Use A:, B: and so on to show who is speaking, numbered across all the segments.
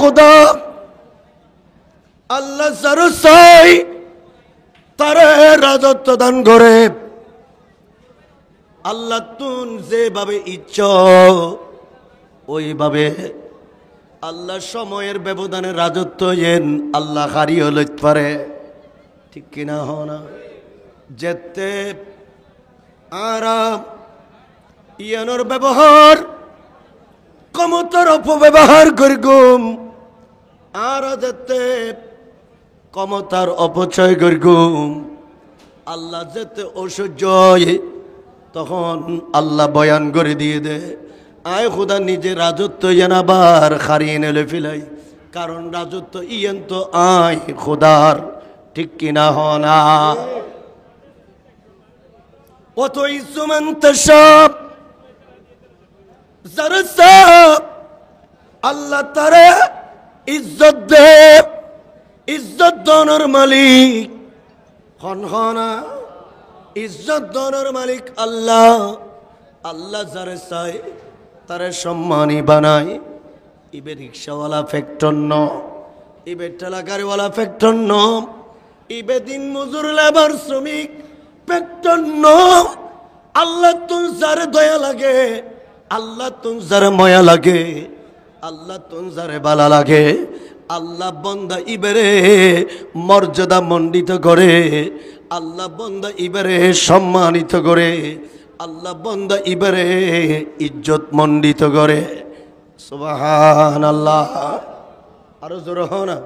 A: খুদা আল্লাহ যার চাই তারে রাজত্ব দান করে। আল্লাহ তুন যেভাবে ইচ্ছা ওইভাবে আল্লাহ সময়ের ব্যবধানে রাজত্ব এন আল্লাহ হারিয়ে লইতে পারে, ঠিক কিনা হ না? যেতে আরাম ইয়ানোর ব্যবহার ক্ষমতার অপব্যবহার করি গুম, আর যেতে ক্ষমতার অপচয় করি গুম। আল্লাহ যেতে অসহ্য তখন আল্লাহ বয়ান করে দিয়ে দে, আয় খুদা নিজে রাজত্ব যেন আবার হারিয়ে নেলে ফেলাই, কারণ রাজত্ব ইয়েন তো আয় খুদার, ঠিক কিনা হ না? অত ইসুমন্তসব জারসাব আল্লাহ তারে ইজ্জত দে, ইজ্জত দনের মালিক হন হনা, ইজ্জত দনের মালিক আল্লাহ। আল্লাহ যারে চায় তারে সম্মানী বানায়। ইবে রিক্সাওয়ালা ফ্যাক্টর ন, ইবে ঠেলাগাড়িওয়ালা ফ্যাক্টর ন, ইবে দিন মজুর লেবার শ্রমিক ফ্যাক্টর ন। আল্লাহ তুন যারে দয়া লাগে, আল্লাহ তুন যারে ময়া লাগে, আল্লাহ তুন যারে বালা লাগে, আল্লাহ বন্দা ইবেরে মর্যাদা মণ্ডিত করে, আল্লাহ বন্দা ইবেরে সম্মানিত করে, আল্লাহ বন্দা ইবেরে ইজ্জত মণ্ডিত করে। সুবহানাল্লাহ, আরো জোরে হ না।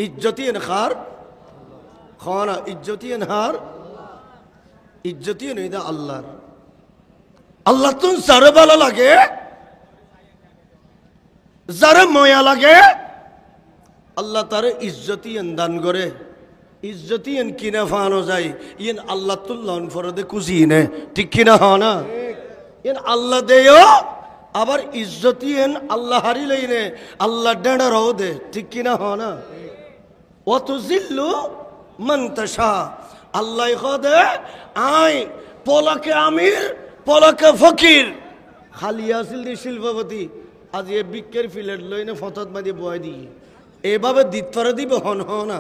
A: ইজ্জতি এনহার খানা, ইজ্জতি এনহার, ইজ্জতি নেই আল্লাহর। আল্লাহ তুন যারে ভালো লাগে, যারে ময়া লাগে, আল্লাহ তারে ইজ্জতি দান করে। ইজ্জতি কিনে ফানো যায়, ইয়েন আল্লাহ তুল্লান ফরদে কুজিনে, ঠিক কিনা হ না? ইয়েন আল্লাহ দেও, আবার ইজ্জতি আল্লাহ হারিলেই নে আল্লাহ ডেড়ারও দে, ঠিক কিনা হ না? অত জিল্লু মন্তশা আল্লাহ খদে আই পলাকে আমির পলাকে ফকির। খালি আসিল দি শিল্পপতি আজ এ বিকের ফিলেট লইনে ফতত মাদি বয় দিয়ে এভাবে দিতফারে দিবে হন হ না?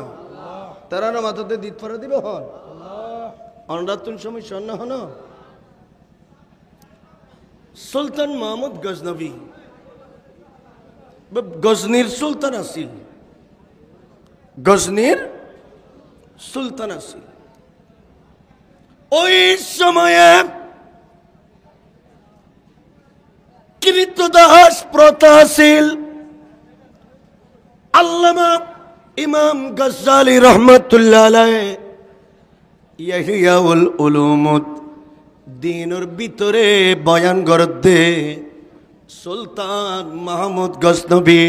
A: তারা না মাথাতে দিতফারে দিবে হন অনরাতুন সময় সন্না হন। সুলতান মাহমুদ গজনবী গজনির সুলতান আসিল, গজনির সুলতান আসিল। ওই সময়ে কৃতদাস প্রথা আসিল। আল্লামা ইমাম গজ্জালি রহমতুল্লাহ আলাইহি ইহইয়াউল উলুমুদ দিনের ভিতরে বয়ান করতে সুলতান মাহমুদ গজনবী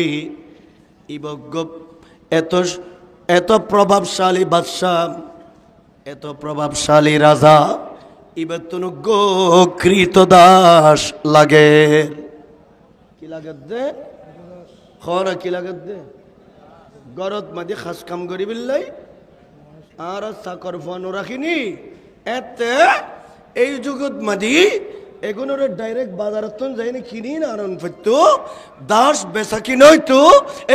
A: ইবজ্ঞ এত প্রভাবশালী বাদশাহ, এত প্রভাবশালী রাজা, এবার তো কৃতদাস লাগে। কি লাগে দে খরা, কি লাগে দে গরত মাঝে খাস কাম করি বিল্লাই আর চাকর ফানো রাখিনি। এতে এই যুগত মাঝি এখন ডাইরেক্ট বাজারত যাইনি কিনি না আনন্দ ফেরতো দাস বেচা কিনইতো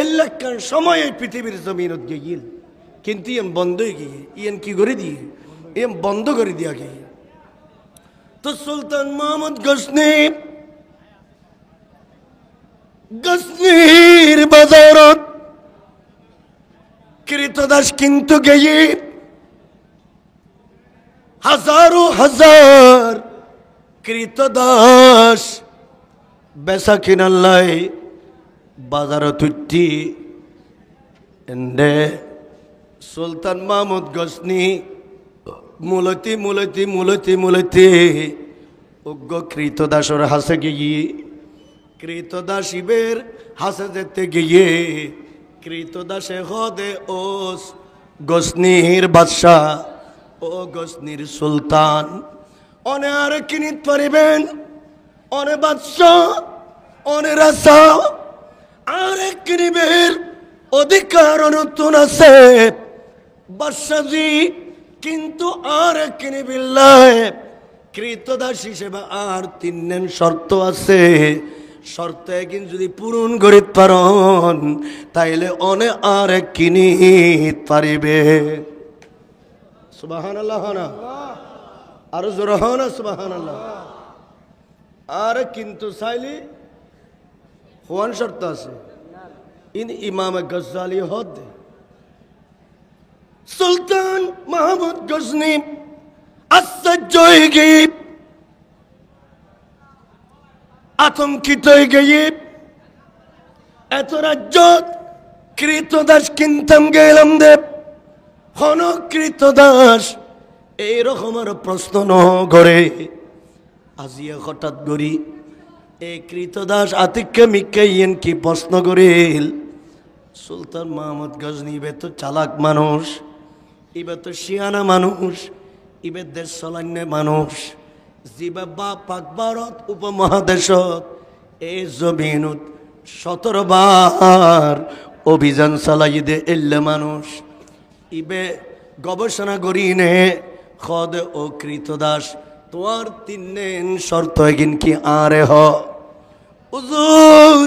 A: এলাকার সময় এই পৃথিবীর জমিনত গিয়ে, কিন্তু ইয়ান বন্ধ হয়ে গিয়ে, ইয়ান কি করে দিয়ে, ইয়ান বন্ধ করে দিয়া গিয়ে। তো সুলতান মাহমুদ গজনি গজনির বাজারত কৃতদাস কিন্তু গিয়ে হাজারো হাজার কৃতদাস বেচা কিনাল্লাই বাজারত উঠি। এন্ডে সুলতান মাহমুদ গজনি মূলতি মূলতি মূলতি মূলতি উগ্র কৃতদাসর হাসে গিয়ে, কৃতদাস ইবের হাসে যেতে গিয়ে কৃতদাসে হদে ওস গজনির বাদশাহ, ও গজনির সুলতান অনে আর কিনিত পারিবেন, অনে বাদশাহ অনে রাজা আর কিনিবের অধিকার নতুন আছে বাদশাহজি, কিন্তু আর কিনিবিল্লাহ কৃতদাস হিসেবে আর তিন শর্ত আছে। শর্ত একদিন যদি পূরণ করিতে পারন তাইলে অনে আর কিনিত পারিবে। সুবহানাল্লাহ না আরো জোর না সুবহানাল্লাহ। আর কিন্তু চাইলে হওয়ান শর্ত আছে। ইন ইমাম গজ্জালি হদ সুলতান মাহমুদ গজনী আশ্চর্য হয়ে গিয়ে আতঙ্কিত হয়ে গিয়ে এত রাজ্য কৃতদাস কিনতাম গেলাম দেব হন কৃতদাস এইরকম আর প্রশ্ন ন করে আজিয়া হঠাৎ করি এই কৃতদাস আতিক্য মিক্কা ইয়েন কি প্রশ্ন করিল সুলতান মাহমুদ গজনী ইবে তো চালাক মানুষ, ইবে তো শিয়ানা মানুষ, ইবে দেশ চলান্য মানুষ, জিবে বা পাক ভারত উপমহাদেশত এই জমিনত 17 বার অভিযান চালাই দে এলে মানুষ। ইবে গবেষণা করি নে খদ ও কৃতদাস তোমার 3 শর্ত এগিন কি আরে হ হুজুর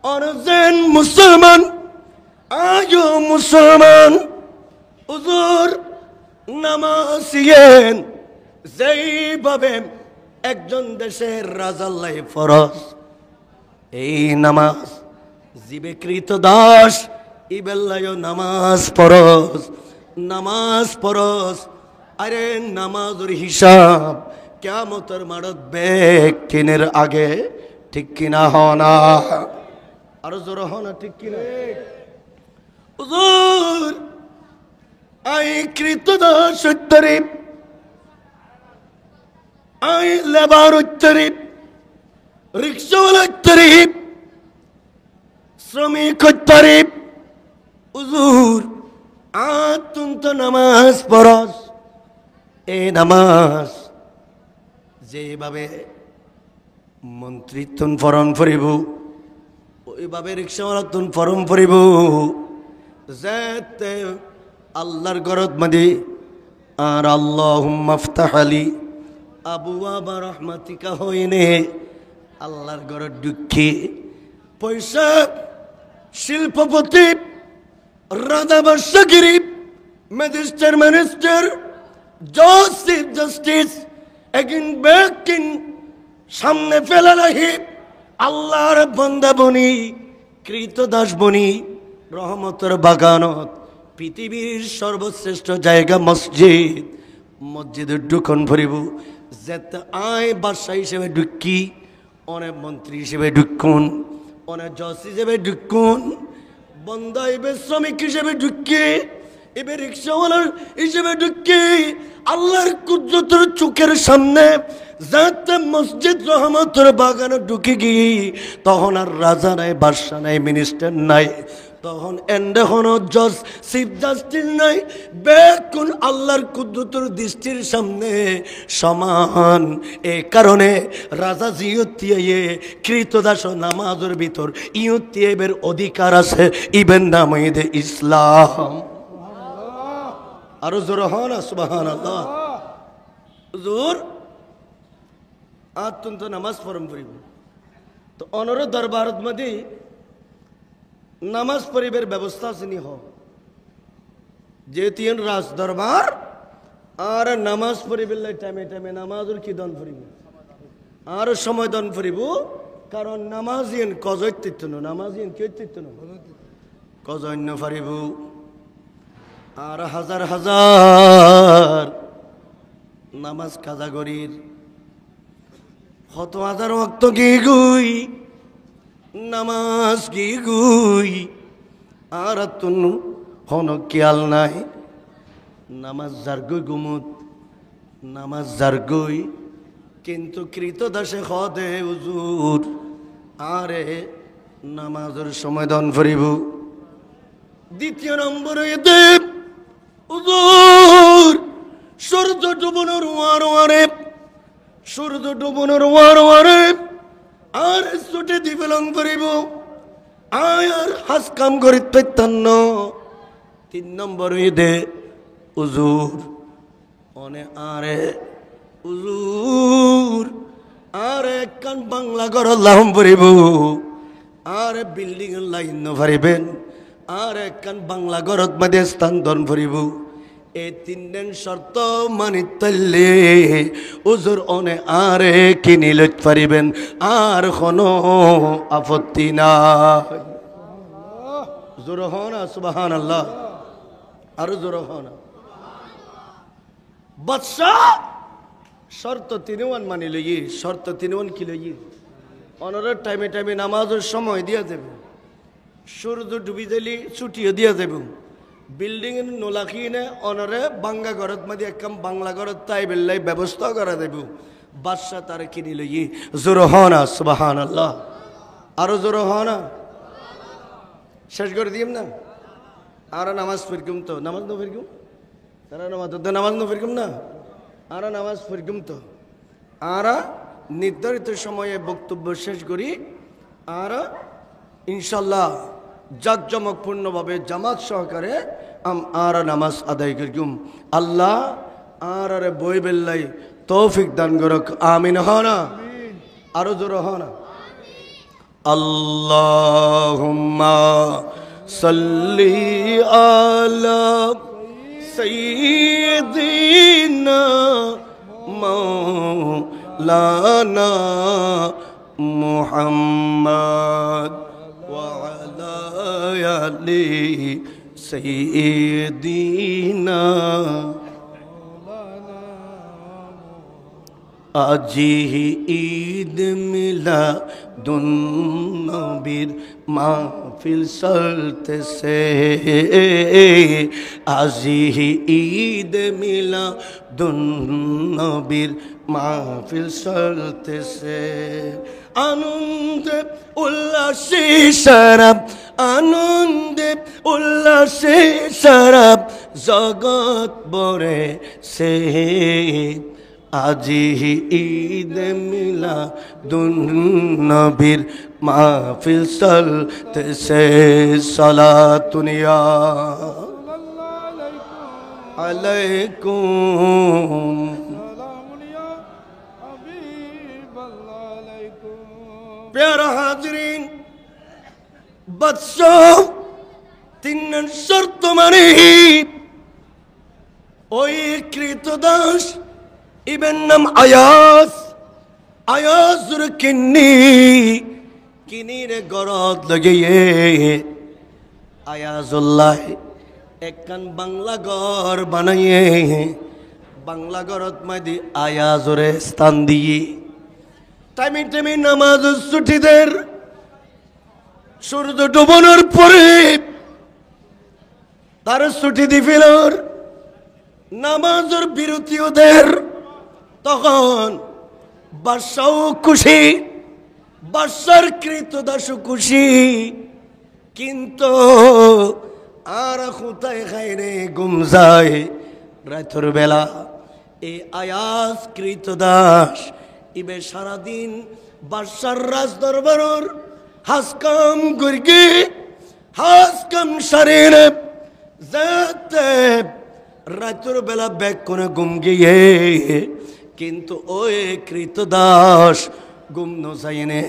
A: অনজেন মুসলমান আজো মুসলমান হুজুর নামাজিয়েন যেইভাবে একজন দেশের রাজাল্লাই ফরজ এই নামাজ জিবে কৃতদাস ইবেল্লায় নামাজ ফরজ নামাজ ফরজ। আরে নামাজের হিসাব কিয়ামতের মাঠত বেক কিনের আগে ঠিক কিনা হনা আরো জোর হনা ঠিক কিনা হুজুর আই কৃতদাস উত্তরে আই লেবার উত্তরে রিক্সাওয়ালা উত্তরে শ্রমিক উত্তরে হুজুর আতুন তো নামাজ ফরজ এই নামাজ যেভাবে মন্ত্রী তুন ফরম ফরিব ওইভাবে রিক্সাওয়ালা তুন ফরম ফরিব যেতে আল্লাহর গরত মাদি আর আল্লাহুম্মা আফতাহ আলী আবওয়াবা রাহমাতিকা হইনে আল্লাহর গরত দুঃখী পয়সা শিল্পপতি রাধাবাসগিরি ম্যাজিস্ট্রেট মিনিস্টার জজ চিফ জাস্টিস একদিন বেকিন সামনে ফেলা রাখি আল্লাহর বান্দা বনি কৃতদাস বনি রহমতের বাগানত পৃথিবীর সর্বশ্রেষ্ঠ জায়গা মসজিদ মসজিদের ঢুকন ভরিব যেতে আয় বাদশাহ হিসেবে ঢুকি অনেক মন্ত্রী হিসেবে ঢুকুন অনেক জজ হিসেবে ঢুকুন বন্দা এবে শ্রমিক হিসেবে ঢুকি এবে রিক্সাওয়ালার হিসেবে ঢুকি আল্লাহর কুদরতের চোখের সামনে যাতে মসজিদ রহমতের বাগানে ঢুকে গিয়ে তখন আর রাজা নাই বাদশা নাই মিনিস্টার নাই তখন এন্ডেখনো জজ চিফ জাস্টিস নাই বেকুন আল্লাহর কুদরতের দৃষ্টির সামনে সমান এ কারণে রাজা জিয়তিয়ে কৃতদাস নামাজের ভিতর ইয়তিয়েবের অধিকার আছে ইবেন নামাইদে ইসলাম আরো জোর হন সুবহানাল্লাহ হুজুর আতুন তো নামাজ পড়ম পড়িব তো অনর দরবারত মধ্যে নামাজ পড়িবের ব্যবস্থা চিনি হ যেহেতু রাজ দরবার আর নামাজ পড়িবের টাইমে টাইমে নামাজের কি দন পড়িব আর সময় দন পড়িব কারণ নামাজিয়ান কজৈত্য নামাজিয়ান কি ঐত্য কজন্য পারিব আর হাজার হাজার নামাজ কাজা করির কত হাজার ওয়াক্ত কি গুই নামাজ কি গুই আর তুন হন খেয়াল নাই নামাজ যার গই গুমুত নামাজ যার গই কিন্তু কৃতদাসে খদে হুজুর আরে নামাজের সময় দন ফরিব দ্বিতীয় নম্বর দেব হুজুর সূর্য ডুবনের ওয়ারে সূর্য ডুবনের ওয়ারে আর ছুটে দিবেলং করিব আর হাস কাম করিত পাইতান্ন 3 নম্বর দে হুজুর অনে আরে হুজুর আর একখান বাংলা ঘর লাহম পরিব আর বিল্ডিং লাইন ফারিবেন আর একখান বাংলা ঘরত মাঝে স্থানান্তর করিব এই তিনজন শর্ত মানি তাইলে উজুর অনে আরে কিনি লইত পারিবেন আর কোনো আপত্তি নাই জোর হন সুবহানাল্লাহ আর জোর হন বাদশাহ শর্ত তিনওয়ান মানি লই শর্ত তিনওয়ান কি লই অনরের টাইমে টাইমে নামাজের সময় দিয়া দেবে সূর্য ডুবি দিলি ছুটিও দিয়া দেবে বিল্ডিং নোলাখিনে অনরে বাঙ্গা ঘরত মাঝে একদম বাংলা ঘরত তাই বেল্লাই ব্যবস্থা করা দেব বাদশাহ তার কিনি লই জোর হনা সুবহানাল্লাহ আরো জোর হনা শেষ করে দিম না আর নামাজ ফিরকুম তো নামাজ ন ফিরকুম তারা নামাজ ন ফিরকুম না আর নামাজ ফিরকুম তো আর নির্ধারিত সময়ে বক্তব্য শেষ করি আর ইনশাল্লাহ জাঁকজমকপূর্ণভাবে জামাত সহকারে আর নামাজ আদায় করিম আল্লাহ আর বই বেল্লাই তৌফিক দান করক আমিন হনা আরো জোর হনা আল্লাহুম্মা সাল্লি আলা সাইয়্যিদিনা মাওলানা মুহাম্মদ ওয়া আলা আলি সাইয়্যিদিনা আজি ঈদ মিলাদুন নবীর মাহফিল চলতেছে আজি ঈদ মিলাদুন নবীর মাহফিল চলতেছে আনন্দে উল্লাসে শরাব আনন্দে উল্লাসে শরাব জগৎ ভরে সে আজি ঈদ মিলাদুন নবীর মাহফিল চলতেছে সালাতুন ইয়া আলাইকুম প্যারা হাজরিন বাদশাহ তিন শর্ত মানে ওই কৃতদাস ইবেন নাম আয়াস আয়াসুর কিনিরে গরদ লাগিয়ে আয়াজুল্লাহ একখান বাংলা ঘর বানাইয়ে বাংলা ঘরত মাঝে আয়াজরে স্থান দিয়ে টাইমে টাইমে নামাজ ছুটিদের সূর্য ডুবানোর পরে তার ছুটি দিফিল নামাজের বিরতি ওদের তখন বাদশাও খুশি বাদশার কৃতদাস খুশি কিন্তু আর কোথায় খাই রে ঘুম যায় রাতের বেলা এই আয়াস কৃতদাস ইবে সারাদিন বাদশার রাজ দরবারর হাসকাম গর্গে হাসকাম সারেন যাতে রাতের বেলা ব্যাগ করে ঘুম গিয়ে কিন্তু ওই কৃতদাস ঘুম ন যায়নে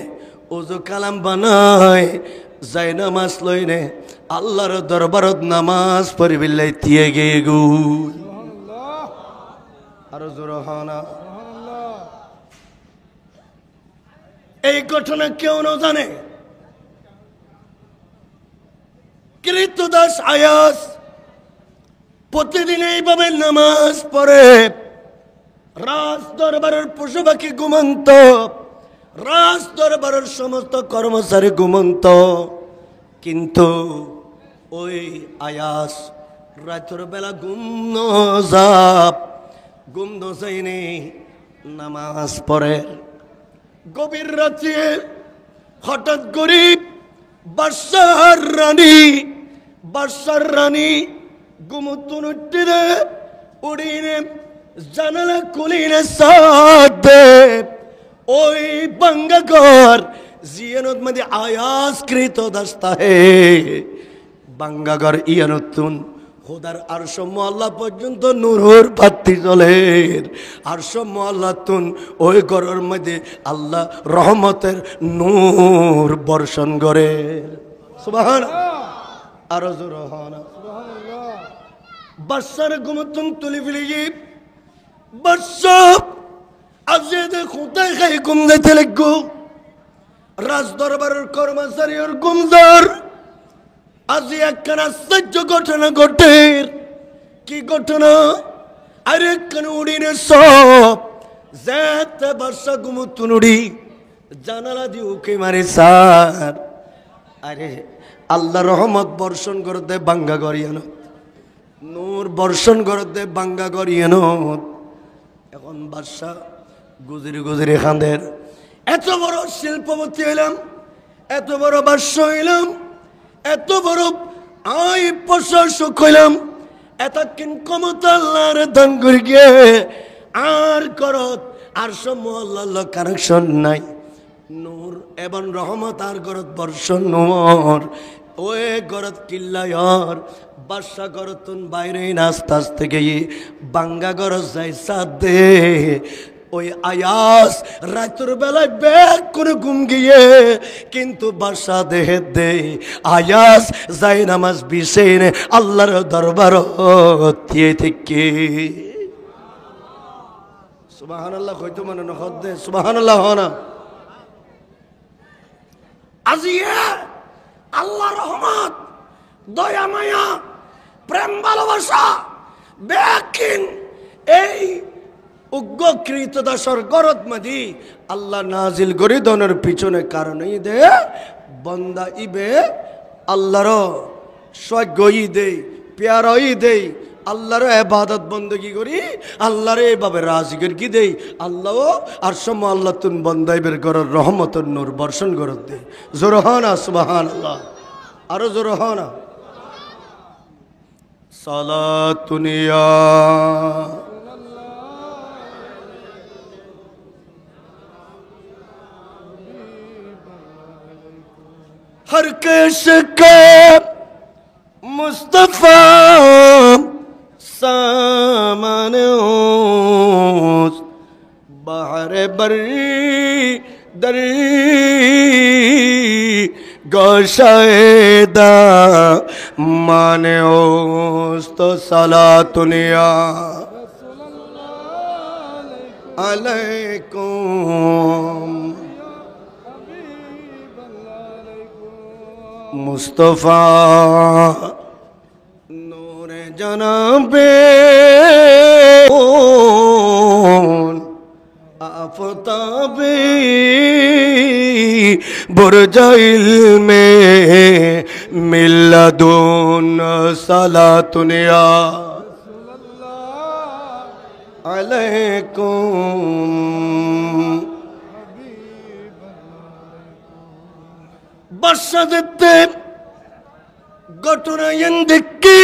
A: ওজো কালাম বানায় যাই নামাজ লইনে আল্লাহর দরবারত নামাজ পড়িবিল্লাই তিয়ে গে গু আরো জোর হনা এই ঘটনা কেউ না জানে কৃতদাস আয়াস প্রতিদিন এইভাবে নামাজ পড়ে রাজ দরবারের পশু পাখি ঘুমন্ত রাজ দরবারের সমস্ত কর্মচারী ঘুমন্ত কিন্তু ওই আয়াস রাতের বেলা ঘুম ন যায়নি নামাজ পড়ে গভীর রাতে হঠাৎ গরিব বাদশার রানী ঘুমতুন উঠিরে উড়িনে জানালা খুলিনে সাথে ওই বাঙ্গা ঘর জিয়ানত মধ্যে আয়াস কৃত দাস্তা হে বাঙ্গা ঘর ইয়ানতুন খোদার আরশ মহল্লা পর্যন্ত নূরের বাতি জ্বলে আরশ মহল্লা তুন ওই ঘরের মধ্যে আল্লাহ রহমতের নূর বর্ষণ করে সুবহানাল্লাহ আরো জোর হনা সুবহানাল্লাহ বাদশার ঘুমতুন তুলি ফেলি বাদশা আজে খুদাই খাই ঘুম দিতে লাগো রাজ দরবারের কর্মচারীর ঘুমদার আজি একখানা আশ্চর্য ঘটনা ঘটে কি ঘটনা আরে একখানা উড়িনে সব যেতে বাদশা ঘুমতুন উড়ি জানালা দিয়ে উকে মারে সার আরে আল্লাহ রহমত বর্ষণ করতে বাঙ্গা গড়িয়ানো নূর বর্ষণ করতে বাঙ্গা গড়িয়ানো এখন বাদশা গুজরি গুজরি খাঁদের এত বড় শিল্পপতি হইলাম এত বড় বাদশা হইলাম এত বড় আই প্রশাসক হইলাম এতক্ষণ ক্ষমতা আল্লাহর দান করি গিয়ে আর করত আর সব মহল্লা কানেকশন নাই নূর এবং রহমত আর গরত বর্ষণ নূর ওই গরত কিল্লায়র বাদশা গরতুন বাইরে আস্তে আস্তে গিয়ে বাঙ্গা গরজ যাই সাদে ওই আয়াস রাতের বেলায় ব্যাগ করে ঘুম গিয়ে কিন্তু বাদশা দেহে দে আয়াস যাই নামাজ বিশেন আল্লাহর দরবার দিয়ে থেকে সুবহানাল্লাহ কইতো মানে নখদ দে সুবহানাল্লাহ হনা আজিয়া আল্লাহ রহমত দয়া মায়া প্রেম ভালোবাসা ব্যাকিন এই উগ্রকৃত দাসর গরত মাঝি আল্লাহ নাজিল করে দনের পিছনে কারণ দে বন্দা ইবে আল্লাহর সজ্ঞই দে প্যারই দে আল্লাহর ইবাদত বন্দগি করি আল্লাহর এভাবে রাজিগর কি দেই আল্লাহ আর সম আল্লাহ তুন বন্দাইবের গরর রহমতের নূর বর্ষণ করত দে জোরহানা সুবহানাল্লাহ আরো জোরহানা সালাতুনিয়া हर केश के मुस्तफा सामने बाहर बरी दरी गोशायदा माने तो सलातुनिया अलैकुम मुस्तफा नूरे जनाबे आफताबे बुरजाइल में मिल्लदुन सलातुनिया अलैकुम बशदते घटना देखी